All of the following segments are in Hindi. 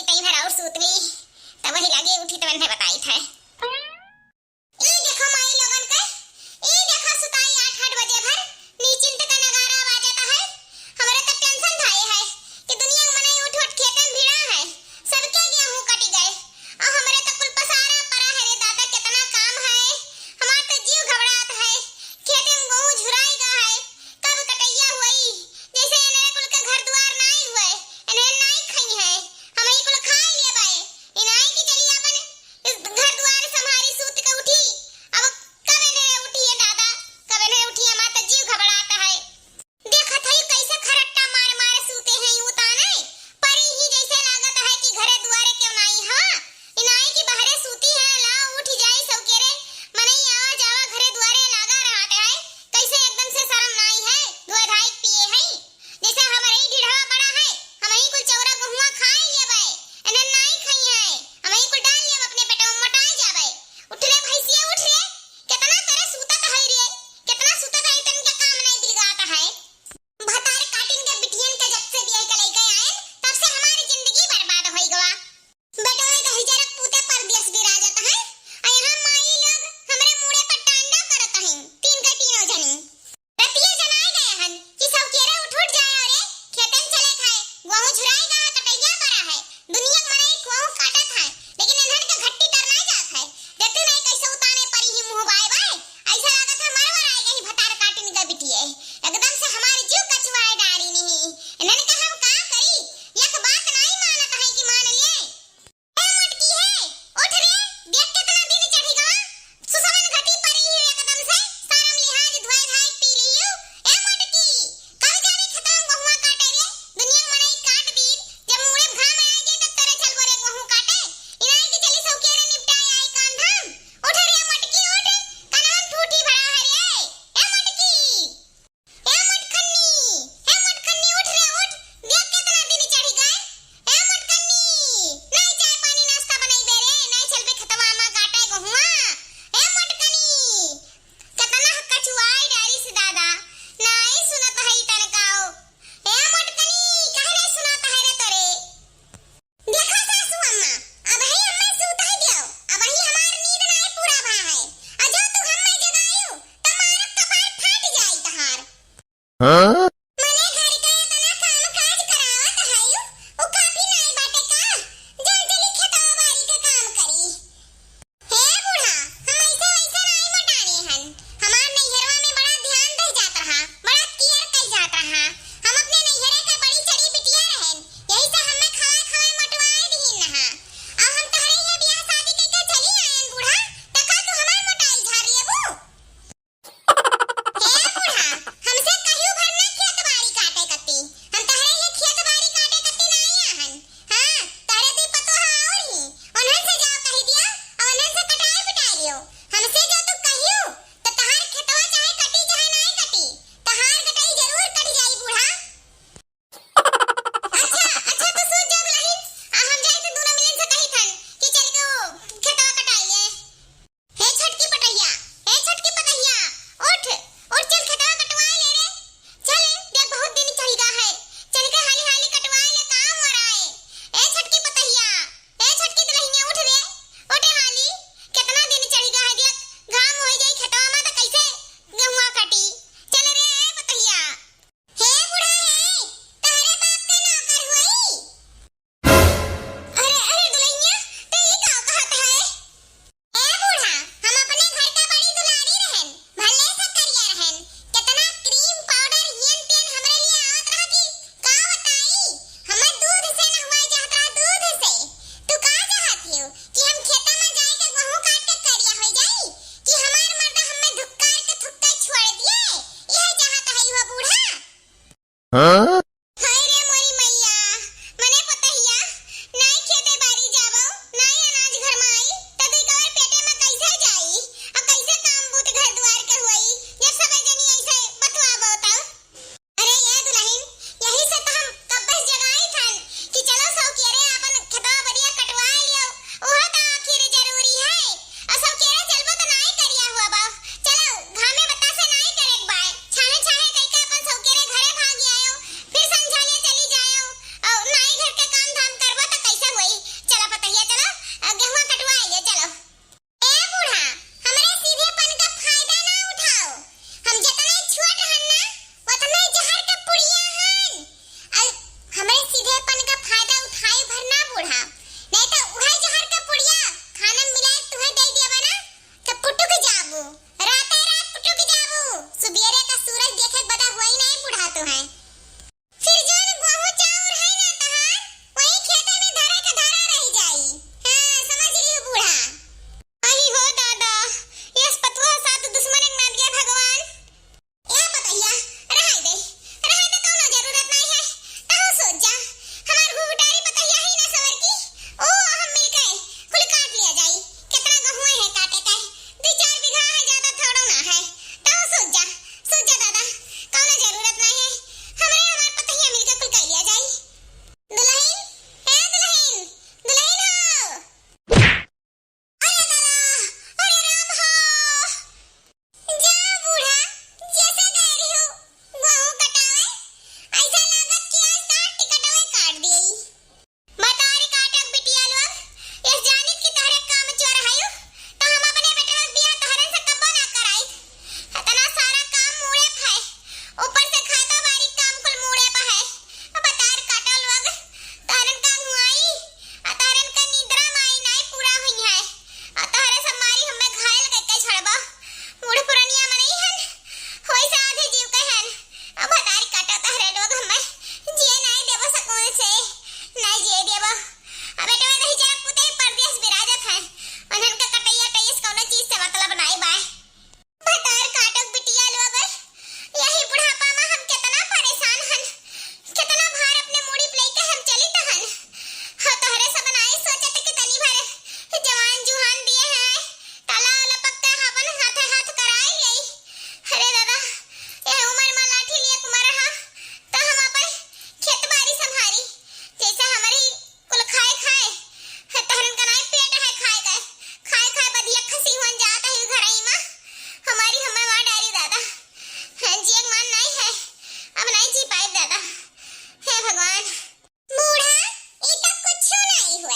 तई भर और सूतली तब वही लगे उठी तो मैंने बताई था। ई देखो माई लोगन के, ई देखो सुताई 8-8 बजे भर नीचिंत का नगारा बाजता है। हमरे तो टेंशन थाए है कि दुनिया मने उठ उठ खेतन भिड़ा है, सबके गेहूं कटी गए और हमरे तो कुल पसारा पड़ा है रे दादा, कितना काम है। हमार तो जीव घबरात है, खेते में गेहूं झुराई गा है, कब कटैया हुई जैसे इन्हें कुल के घर द्वार नहीं हुए, इन्हें नहीं खई है, हम ही कुल खा लिए बाए। इनाई की चली अपन इस घर द्वार संभारी सूत के उठी, अब कब इन्हें उठी है दादा, कब इन्हें उठी, हमार तो जीव घबराता है। देखत है कैसे खरट्टा मार मार सूते हैं उताने, परी ही जैसे लागत है कि घरे दुआरे क्यों नहीं। हां इनाई की बहरे सूती है, लाओ उठ जाई सौकेरे मनई आवा जावा घरे दुआरे लागा रहत है, कैसे एकदम से शर्म नहीं है, धोए धाई पिए है जैसे हमारे ही ढिढ़वा बड़ा है, हम ही कुल चौरा गहुआ खाए लेबे, इन्हें नहीं खई है, हम ही कुल डाल लेब अपने पेट में मोटाई जाबे। उठ रे भैंसिया उठ रे, कितना तेरे सूतत है रे, कितना सूतत है, तन के काम नहीं बिलगाता है। भतार काटिन के बिटियन के जब से बियाह के लेके आए तब से हमारी जिंदगी बर्बाद होई गवा। बेटा में तो हिजरक पूते परदेश विराजत है, आ यहाँ माई लोग हमरे मुड़े पर टांडा करत हैं, तीन के तीनों जनी रतिया जनाए गए हन कि सौकेरे उठ जाए और खेतन चले खाए, गेहूं झुराएगा कटैया बड़ा है, दुनिया मने गेहूं काटत है, लेकिन इन्हन के घट्टी तरना जात है। देखते नहीं कैसे उताने परी ही मुंह बाय बाय, ऐसा लागत है मरवर आएगा ही भतार काटिन के बिटिए, एकदम से हमारी जीव कचवाए डारी नहीं। इन्हन के हम का करी, एक बात नहीं मानत है कि मान लिए। ए मोटकी है उठ रे, देख कितना दिन चढ़ी गवा, सुसवन घटी परी ही एकदम से शर्म लिहाज धोए धाई पी लियो। ए मोटकी कब जाने खत्म गहुआ काटे रे, दुनिया मने काट दी, जब मुड़े घाम आएगे तब तेरे चल बोरे गहूं काटे, इनाई की चली सौकेरे निपटाए आई काम धाम। उठ रे मोटकी उठ, कनान ठूठी भरा है रे। ए मोटकी, ए मोटखन्नी, ए मोटखन्नी उठ रे उठ, देख कितना दिन चढ़ी गए। ए मोटखन्नी नहीं चाय पानी नाश्ता बनाई बेरे, नहीं चलबे खतवा मा काटे गहुआ। ए मोटखन्नी कितना कचुआई डारी से दादा, नहीं सुनत है तनकाओ। ए मोटखन्नी काहे नहीं सुनाता है रे तोरे। देखा सासू अम्मा, अब ही अम्मा सूता ही दियो, अब ही हमार नींद नहीं पूरा भा है, और जो तू हम्मे जगायो त मारत कपार फाट जाई तहार। मने घर के इतना काम काज करावत है उ काफी नहीं बाटे का, जल्दी खेतवा बारी के काम करी। हे बूढ़ा हम ऐसे वैसे नहीं मोटाने हन, हमार नैहरवा में बड़ा ध्यान दे जात रहा, बड़ा केयर कई जात रहा, हम अपने नैहरे के बड़ी चढ़ी बिटिया रहन, यही से हमें खाए खाए मोटवाए दीन नहा। अब हम तहरे यहाँ ब्याह शादी कइके चली आयन बूढ़ा, त का तू हमार मोटाई झाड़ लेबू। हे बूढ़ा हमसे कहियो भर ना खेत बाड़ी काटे कत्ती, हम तहरे यहाँ खेत बाड़ी काटे कत्ती नहीं आहन। हां तहरे दी पतो है और ही उन्हन से जाओ कही दिया और उन्हन से कटाई बिटाई लियो, हमसे जो तू कहियो त तहार खेतवा चाहे कटी चाहे नहीं कटी, तहार कटाई जरूर कट जाई बूढ़ा। अच्छा तू सूझ जो लहिन, आ हम जाए तो दोनों मिलन से कही थन कि चल के वो खेतवा कटाई ले। हे छटकी पटैया, हे छटकी पटैया उठ उठ, चल खेतवा कटवाए ले रे, चल देख बहुत दिन चढ़ी गा है, चल के हाली हाली कटवाए ले काम हो रहा है। ए छटकी पटैया, ए छटकी दुल्हनिया उठ रे, उठ हाली, कितना दिन चढ़ी गा है, देख घाम हो जाई खेतवा में त कैसे गेहुआ कटी, चल रे ए पटैया। हे बूढ़ा है तारे बाप के नौकर हुई। अरे दुल्हनिया ते ई का कहत है। ए बूढ़ा हम अपने घर का बड़ी दुलारी रहन, भले से करिया रहन, कितना क्रीम पाउडर हियन तेन हमरे लिए आवत रहा कि का बताई, हमर दूध से नहवाई जात रहा, दूध से। तू का चाहत हियो कि हम खेता में जाए के गेहूं काट के करिया हो जाई, कि हमार मर्दा हमें धुक्कार के थुक्का छोड़ दिए, यही चाहत है युवा बूढ़ा। हाय रे मोरी मैया, मने पतहिया नहीं खेते बारी जाबो, नहीं अनाज घर में आई त दुई कवर पेटे में कैसे जाई, अब कैसे काम बूत घर द्वार के होई, जब सब जनी ऐसे बतवाबो तब। अरे ये दुल्हन यही से तो हम कब्बस जगाई थन कि चलो सौकेरे अपन खेतवा बढ़िया कटवाए लियो, ओहा त आखिर जरूरी है, और सौकेरे चलबो त नहीं करिया हुआ बा, चलो घामे बता से नहीं करे एक बार, छाहे छाहे कई के अपन सौकेरे घरे भाग आयो,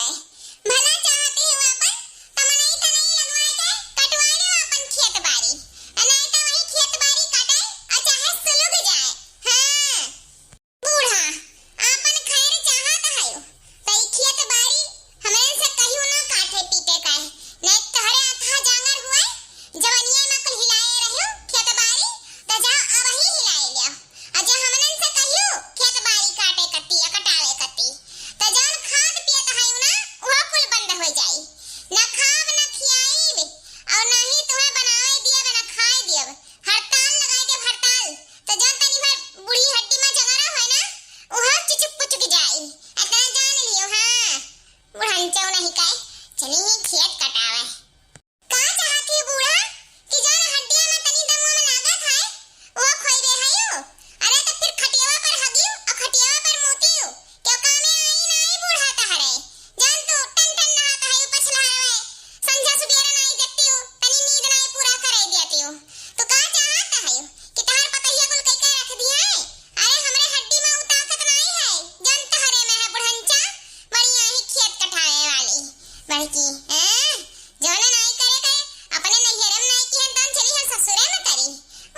गए। भला चाहते हो अपन तो मनई तनई लगवाए के कटवा लो अपन खेत बाड़ी, नहीं तो वही खेत बाड़ी काटे और चाहे सुलग जाए। हां बूढ़ा अपन खैर चाहत है तो ई खेत बाड़ी हमरे से कहियो ना काटे पीटे का, नहीं तहरे आधा जांगर हुए जवनिया में कुल हिलाए रहियो खेत बाड़ी तो जा अब ही हिलाए लियो। अजे हमनन से कहियो खेत बाड़ी काटे कत्ती या कटावे कत्ती तो जान खाद पियत है ना वो कुल बंद हो जाई। ना खाब ना खियाईब और ना ही तुम्हें बनावे दिए ना खाए दिए। हड़ताल लगाए के हड़ताल तो जान तनी भर बूढ़ी हड्डी में जंगरा है ना वो चुचुक पुचुक जाई। इतना जान लियो। हां बुढ़ांचो नहीं काए चली ही खेत कटावे। का चाहती है बूढ़ा कि जान हड्डियां में तनी दमुआ में लागत है वो खोइबे हयो। अरे तो फिर खटियावा पर हगियो और खटियावा पर मोतियो क्यों कामे आई ना आई बूढ़ा तहरे जान तो टन टन नहाता है पछला रहे संध्या सुबेरा नहीं देखती हो तनी नींद नहीं पूरा करे देती हो तो का चाहता है कि तहर पतहिया कुल कई के रख दिया है। अरे हमरे हड्डी में वो ताकत नहीं है जान तहरे में है बुढ़ंचा बढ़िया ही खेत कटावे वाली बड़की जोना नहीं करे करे अपने नैहरम नहीं किहन तन चली हम ससुरे में करी।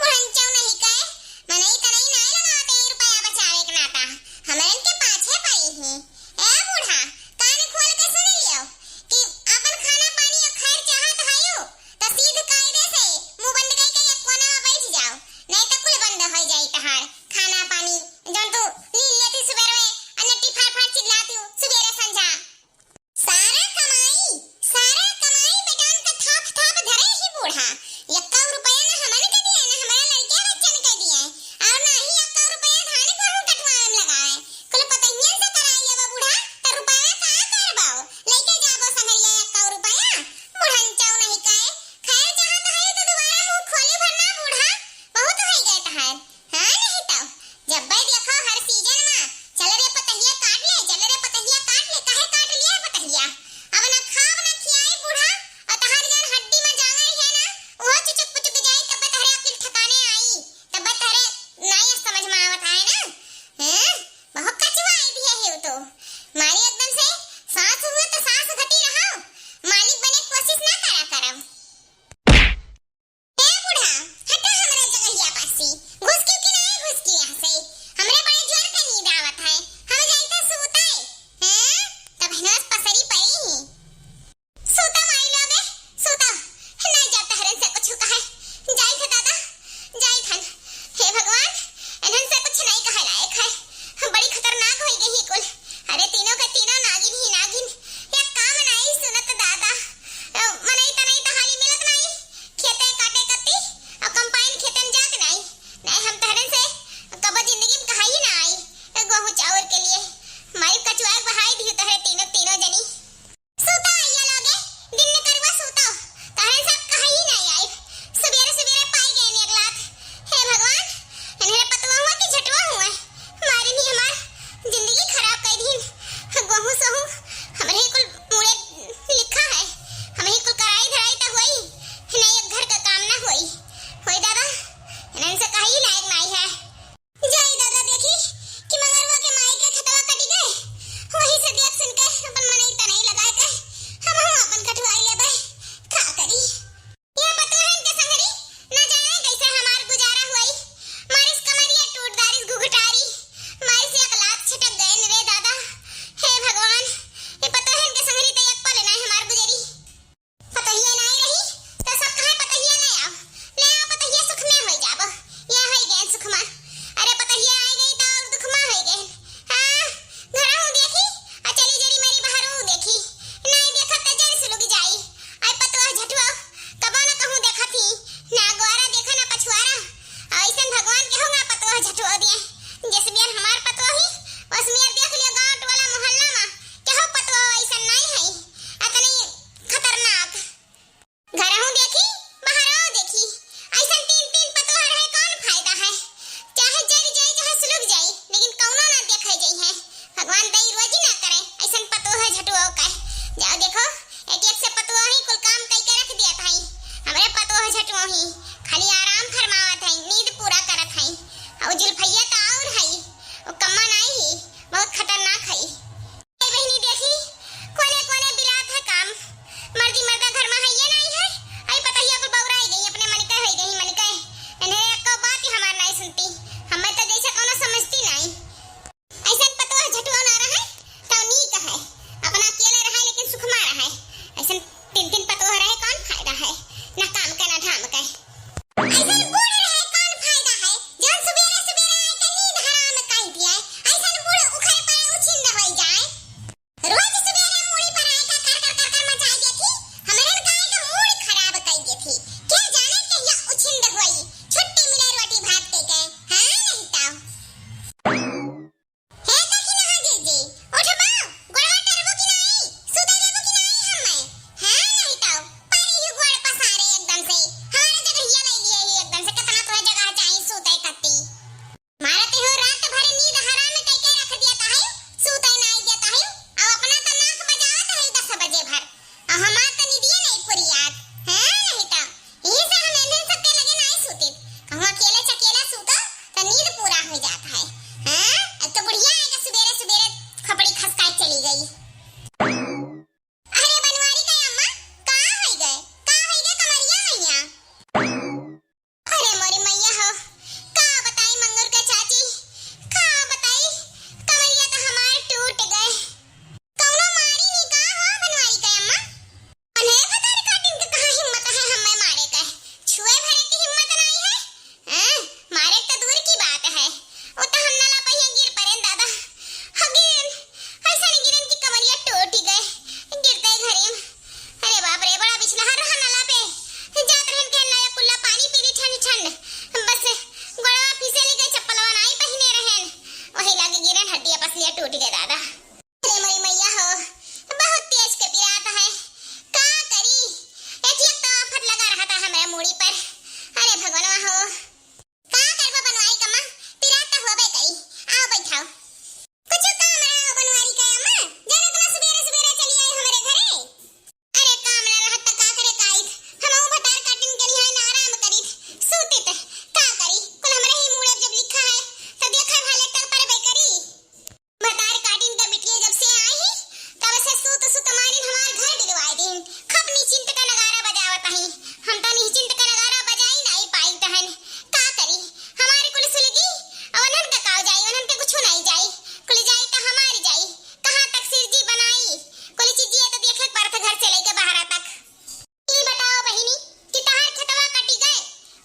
बुढ़ंचौ नहीं कहे मनई तनई नहीं लगाते रुपया बचावे के नाता हमरन के पाछे पड़ी ही। ए बूढ़ा कान खोल के सुन लियो कि अपन खाना पानी और खैर चाहत हयो तो सीध कायदे से मुंह बंद कई के एक कोना में बैठ जाओ, नहीं तो कुल बंद हो जाई तहार खाना पानी जौन तू नील लेती सुबेरे अनट्टी फाड़ फाड़ चिल्लाती हो सुबेरे संझा। सारा कमाई बेटान का थाप थाप धरे ही बूढ़ा। 1 रुपया ना हमन के दिए ना हमारा लड़के बच्चन के दिए और ना ही 1 रुपया धान गेहूं कटवावे में लगाए कुल पतहियन से कराई लेबा बूढ़ा त रुपया का करबाओ लेके जाबो संगरिया 1 रुपया बुढ़ंचौ नहीं कहे खैर चाहत है तो दोबारा मुंह खोली भरना बूढ़ा बहुत हो गए तहार। हां नहीं तो जब भाई देखो हर सीजन में चल रे पतहिया काट ले काहे काट लिया पतहिया अब ना खाब ना खियाई बूढ़ा और तहार जान हड्डी में जांगर है ना वो चुचुक पुचुक जाई तब तहरे अकल ठिकाने आई तब तहरे नहीं समझ में आवत है ना। हैं बहुत कचवाई भी है तो मारी एकदम से सांस हुए तो सांस घटी रहो मालिक बने कोशिश ना करा करम। ए बूढ़ा हटा हमरे जगहिया पासी घुस क्यों कि नहीं घुस की यहां से हमरे बड़े जोर के नींद आवत है हम जाई तो सूताए। हैं तब हनस पसरी पई ही सूता माई लोगे सूता नहीं जाता हरन से कुछ कहे जाई थे दादा जाई थन। हे भगवान इन्हन से कुछ नहीं कहे लायक है बड़ी खतरनाक होई गई कुल। अरे तीनों के तीनों नागिन ही नागिन एक काम नहीं सुनत दादा मनई तनई तो हाली मिलत नहीं खेते काटे कत्ती और कंपाइन खेतन जात नहीं हम तहरन से कब जिंदगी में कहाई ना आई गेहूं चावल के लिए मारी कचुआ बहाई दी तहरे तीनों जनी सूता आइया लोगे दिन ने करवा सूता तहरे सब कहाई नहीं आई सुबेरे पाई गए ने अगलात। हे भगवान इन्हें पतवा हुआ कि झटवा हुआ मारी नहीं हमार जिंदगी खराब कर दी गेहूं सहू हमरे कुल मुड़े लिखा है हम ही कुल कराई धराई त हुई नहीं एक घर का काम ना होई दादा इन्हन से कहीं लायक नहीं है। जाई दादा देखी कि मंगरवा के माई के खतवा कटी गए वही से देख सुन के अपन मनई तनई लगा के हम अपन कटवाई लेबे का करी। ये बतवाहन के संगरी ना जाने कैसे हमार गुजारा हुई मारिस कमरिया टूट दारिस घुघटारी माई से 1 लाख छटक गए रे दादा। हे भगवान ये बतवाहन के संगरी तो एक पल ना हमार गुजरी पतहिया नहीं रही तो सब कहे पतहिया नहीं आओ ले आओ पतहिया सुख में हो जाबो ये है गए सुख में। अरे पतहिया आई गई तो और दुख में हो गए। हां घर हूं देखी आ चली जरी मेरी बाहर हूं देखी नहीं देखा त जरी सुलग जाई आई पतवा झटवा कबो ना कहूं देखा थी ना गोरा देखा ना पछुआरा ऐसन भगवान के होगा पतवा झटवा दिए जैसे बियान हमार पतवा ही बस मियां देख लियो गांव टोला मोहल्ला में के हो पतवा ऐसन नहीं है अतनी खतरनाक। घर हूं देखी बाहर हूं देखी ऐसन 3 पतवा रहे कौन फायदा है चाहे जरी जाई चाहे सुलग जाई लेकिन कौनो ना देखे जाई है भगवान दई रोजी ना करे ऐसन पतवा झटवा का जाओ देखो एक से पतवा ही कुल काम कई के रख दिया थाई हमरे पतवा झटवा ही खाली आराम फरमावत है नींद पूरा करत है और जुल्फैया तो और है वो कम्मा नहीं ही बहुत खतरनाक है। बहनी देखी कोले बजे भर हमार तनी दिए नहीं पूरी याद है नहीं ता यही से हम एंधन सबके लगे नहीं सूते कहूं अकेले चकेला सूता तो नींद पूरा हो जाता है हैं अब तो बुढ़िया आएगा सवेरे सवेरे खपड़ी खसकाए चली गई। अरे बनवारी का अम्मा कहां हो गए कमरिया मैया। अरे मोरी मैया हो का बताई मंगूर का चाची का बताई कमरिया तो हमार टूट गए कौनो मारी नहीं का हो बनवारी का अम्मा अने बता काटिन के कहां हिम्मत है हमें मारे का छुए भरे की हिम्मत नहीं है हैं मारे तो दूर की बात है वो तो हम नाला पहिया गिर पड़े दादा हगिन ऐसा नहीं गिरन की कमरिया टूट गए गिरते घरे में अरे बाप रे बड़ा बिछला हर नाला पे जात रहन के नया कुल्ला पानी पी ली ठंड ठंड बस गोड़वा फिसली गई चप्पलवा नहीं पहने रहन वही लागे गिरन हड्डियां पसलियां टूट गए दादा। अरे मोरी मैया हो बहुत तेज के पिराता है का करी एक तो आफत लगा रहा था हमारे मूड़ी पर अरे भगवानवा हो का करबा बनवाई कमा पिराता होबे कई आओ बैठाओ कुछ काम रहा बनवारी का अम्मा जाने तना सवेरे सवेरे चली आई हमारे घरे अरे काम ना रहत त का करे काई हमहु भटार काटिन के निहाय ना आराम करी सूते त का करी कुल हमरे ही मूड़े जब लिखा है त देखा भाले तक पर बे करी भटार काटिन के बिटिया जब से आई ही तब से सूत सूत मारिन हमार घर डिगवाई दिन खप निचिंत का नगारा बजावत ही हम तो निचिंत का नगारा बजाई नहीं पाई तहन का करी हमारी कुल सुलगी अवनन का काव जाई अवनन के कुछ नहीं जाई कुल जाई तो हमारी जाई कहां तक सिरजी बनाई कुल चीजिए तो देखे परत घर से लेके बाहर तक ई बताओ बहिनी कि तहार खतवा कटी गए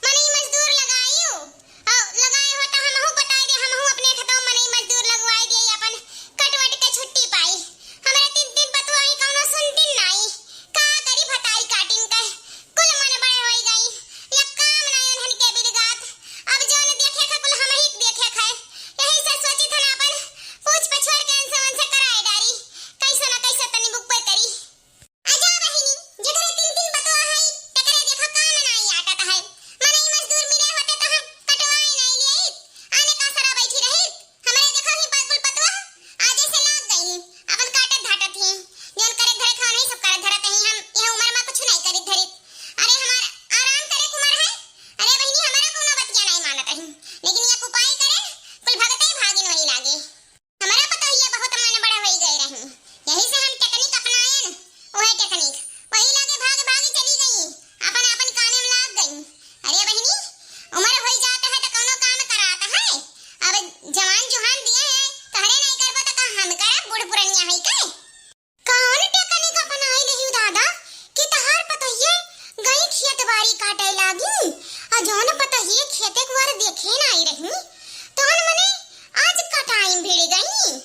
मने मजदूर लगाइयो लगाए हो तो हमहु बताई दे हमहु अपने खतवा मने मजदूर लगवाई दे अपन कटवट के छुट्टी पाई हमरे तीन तीन बतवा ही कौनो सुनती नहीं का करी भटाई काटिन के कुल मन बड़े होई गई या काम नहीं उन्हन के बिरगात अब जोन देखे का कुल हम ही देखे खाए यही से सोची थन अपन पूछ पछोड़ के अंसवन से कराए डारी कैसे ना कैसे तनी बुक पे करी आजा बहिनी जेकरे तीन तीन बतवा है तकरे देखा काम नहीं आटत है मने मजदूर मिले होते तो हम कटवाई नहीं लिए आने का सरा बैठी रही हमरे देखा ही बाकुल पतवा आजे से लाग गई अपन काटत धाटत ही जोन करे घरे खाओ नहीं सब करत धरत ही हम यह उम्र में कुछ नहीं करी धरित अरे हमार आराम करे कुमार है अरे बहिनी हमारा कोनो बतिया नहीं मानत है लेकिन ये उपाय करे कुल भगते भागिन वही लागे हमारा पता ही है बहुत मन बड़ा होई गए रही यही से हम टेक्निक अपनाएन वही टेक्निक वही लागे भाग भाग चली गई अपन अपन काने में लाग गई अरे बहिनी उम्र होई जाता है तो कोनो काम कराता है अब जवान जुहान दिए है तहरे नहीं करबो तो का हम करब बूढ़ पुरनिया है के कौन टेक्निक अपनाई नहीं दादा कि तहार पता ये गई खेत बाड़ी काटे लागी आ जौन पता ये खेते को बार देखे नहीं रही तोन मने आज का टाइम भिड़ गई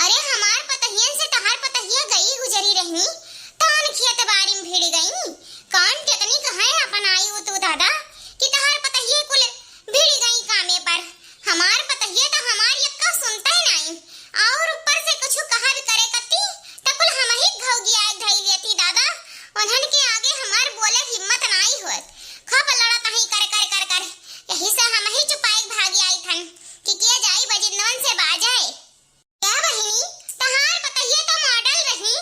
अरे हमार पता ही से तहार पता ही गई गुजरी रही तोन खेत बाड़ी में भिड़ गई कौन टेक्निक है अपनाई वो तो दादा कि तहार पता ही कुल भिड़ गई कामे पर हमार पता ही तो हमार यक्का सुनता ही नहीं और ऊपर से कुछ कहा भी करे कती त कुल हम ही घौगिया धई लेती दादा उन्हन के आगे हमार बोले हिम्मत नहीं होत खप लड़त ही कर यही से हम ही चुपाई भागी आई थन कि के जाई बजिंदवन से बाजाए क्या बहिनी तहार पता ये तो मॉडल रही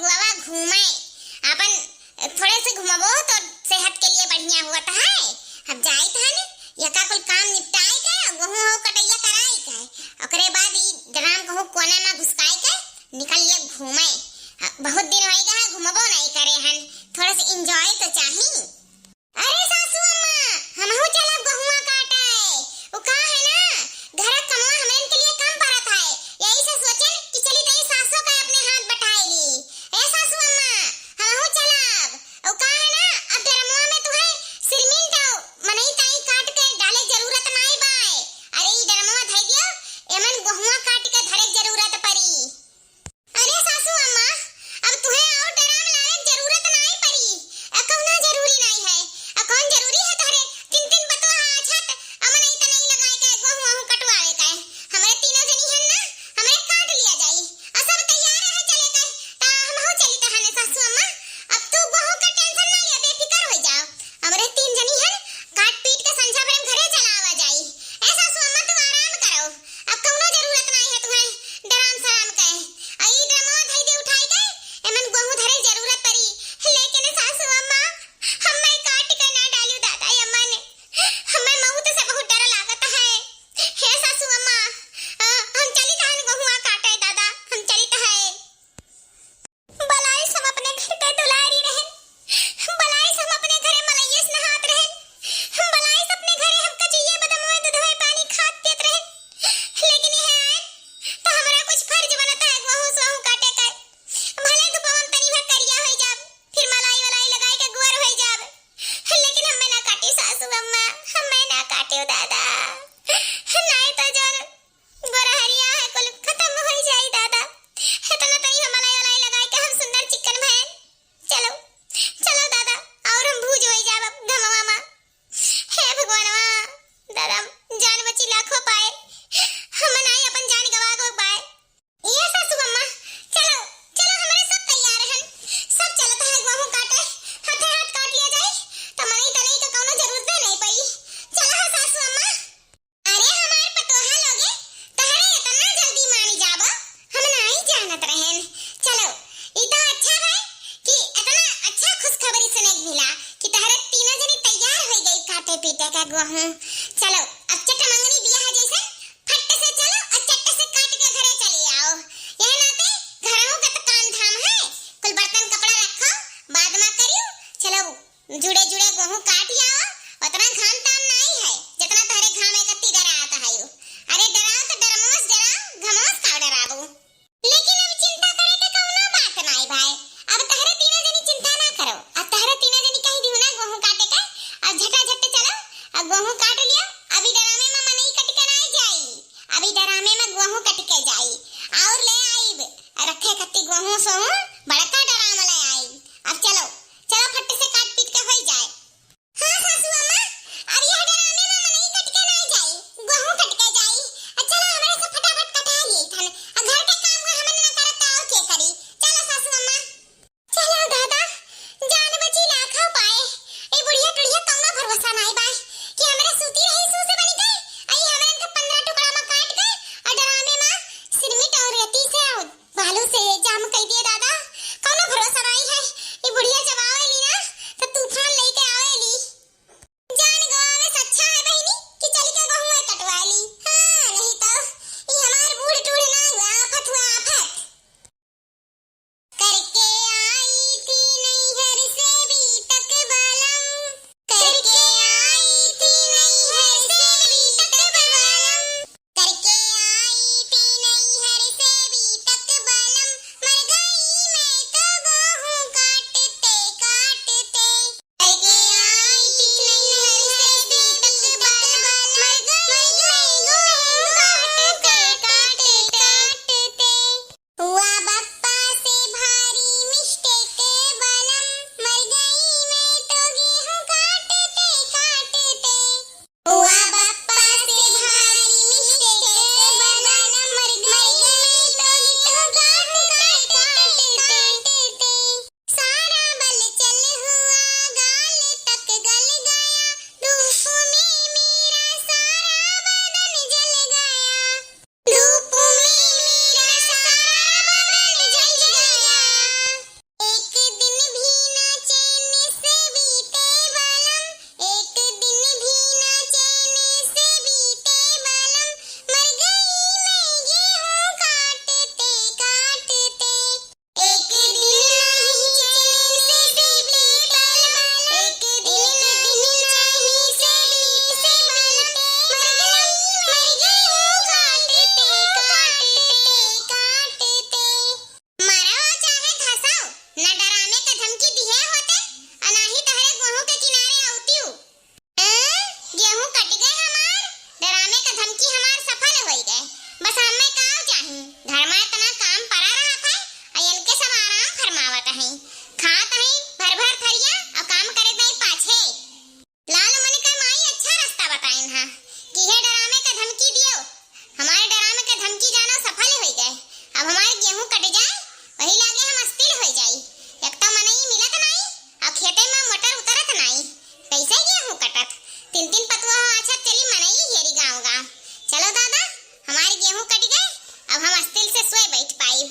गोवा घूमे अपन थोड़े से घुमाबो तो सेहत के लिए बढ़िया हुआ है। अब जाई था ने यका कुल काम निपटाई के गहूं हो कटैया कराई के ओकरे बाद ई ड्राम कहू कोना में घुसकाई के निकल लिए घूमे। बहुत दिन होई गा घुमबो नहीं करे हन, थोड़ा से एंजॉय तो चाही। अरे सासू अम्मा हमहु चलब गहुआ काटे, वो का है ना घर कमवा हमन के लिए कम पड़त है, यही से सोचन कि चली तई सासू का अपने हाथ बटाईली। ए सासू अम्मा हमहु चलब, वो का है ना अब डरमुआ में तुहे सिरमिन तो मनई तई काट के डाले जरूरत नहीं बाय। अरे ई डरमुआ धई दियो एमन गहुआ काट के धरे जरूरत पड़ी। अरे सासू अम्मा अब तुहे और डराम लावे जरूरत नहीं पड़ी, कौना जरूरी नहीं है। कौन जरूरी है तोरे तीन तीन बतवा छत अमन ई त नहीं लगाए के गहू आहू कटवावे के। हमरे तीनों जनी हन ना हमरे काट लिया जाई और सब तैयार है चले के ता हमहु चली तहने सासू अम्मा। अब तू गहू का टेंशन ना ले, बेफिकर हो जाओ, हमरे तीन जनी हन काट पीट के संझा भरम घरे चलावा जाई। ए सासू अम्मा तू आराम करो, अब कौनो जरूरत नहीं है तुहे डराम सराम के। ई ड्रमवा धई दे उठाई के एमन गहू धरे जरूरत पड़ी, लेकिन सासू अम्मा हम्मे काट के ना डालू दादा अम्मा ने, हम्मे मौत से बहुत डर लागत है। हे सासू अम्मा हम चली तहन गहुआ काटे दादा, हम चली तहन। बलाई सब अपने घर के दुलारी रहन, बलाई सब अपने घरे मलैयस नहात रहन, बलाई सब अपने घरे हम कचिए बदमोए दूधवे पानी खात पियत रहन। लेकिन यह आए तो हमरा कुछ फर्ज बनता है गहू सोहू काटे के, भले दुपवन तनी भर करिया होई जाब फिर मलाई वलाई लगाए के गुवर होई जाब, लेकिन हम्मे ना काटी सासू अम्मा, हम्मे ना काटियो दादा, नहीं तो जन गोरहरिया है कुल खत्म होई जाई दादा। इतना तनी मलाई वलाई लगाए के हम सुंदर चिकन भैन चलो चलो दादा और हम भूज होई जाब धमवा मा। हे भगवानवा दादा जान बची लाखों पाए, हम नहीं अपन जान गवा गो पाए। ये सासू अम्मा चलो चलो हमारे सब तैयार हन, सब चलता है गहू काटे, हाथे हाथ काट लिया जाए तो मनई तनई का कौनो जरूरत नहीं पड़ी। चलो है सासू अम्मा। अरे हमारे पतोहा लोगे तहरे इतना जल्दी मानी जाबो, हम नहीं जानत रहन। चलो ई तो अच्छा है कि इतना अच्छा खुशखबरी सुने मिला कि तहरे तीनों जनी तैयार हो गई काटे पीटे का गहू। चलो अब चट मंगनी बियाह जैसे फट से चलो और चट से काट के घरे चले आओ। यह नाते घरों का तो काम धाम है, कुल बर्तन कपड़ा रखो बाद में करियो। चलो जुड़े जुड़े गहू काट आओ, उतना घाम ताम नहीं है जितना तहरे घामे कत्ती डराता है यू। अरे डराओ तो डरमोस डराओ घमोस का डराबो, लेकिन अब चिंता करे के कौनो बात नहीं भाई। अब तहरे तीनों जनी चिंता ना करो, अब तहरे तीनों जनी कहीं भी ना गहू काटे के, अब झटा झट चलो अब गहू काट ना डराने का धमकी दिए होते और ना ही तहरे गेहूं के किनारे आउती हूँ। गेहूं कट गए हमार, डराने का धमकी हमार सफल हो गए। बस हमें काम चाही, घर में इतना काम पड़ा रहा था और इनके सब आराम फरमावत है, खात है भर भर थरिया और काम करे नहीं पाछे। लाल मनी का माई अच्छा रास्ता बताइन हा कि ये डराने का धमकी दियो, हमारे डराने का धमकी जानो सफल हो गए। अब हमारे गेहूं कट जाए वही लागे हम अस्थिर हो जाई। एक तो मनई मिलत नहीं और खेते में मटर उतरत नहीं, कैसे गेहूं कटत। तीन तीन पतवा अच्छा चली मनई हेरी गाँव गाँव। चलो दादा हमारे गेहूं कट गए, अब हम अस्थिर से सोए बैठ पाई।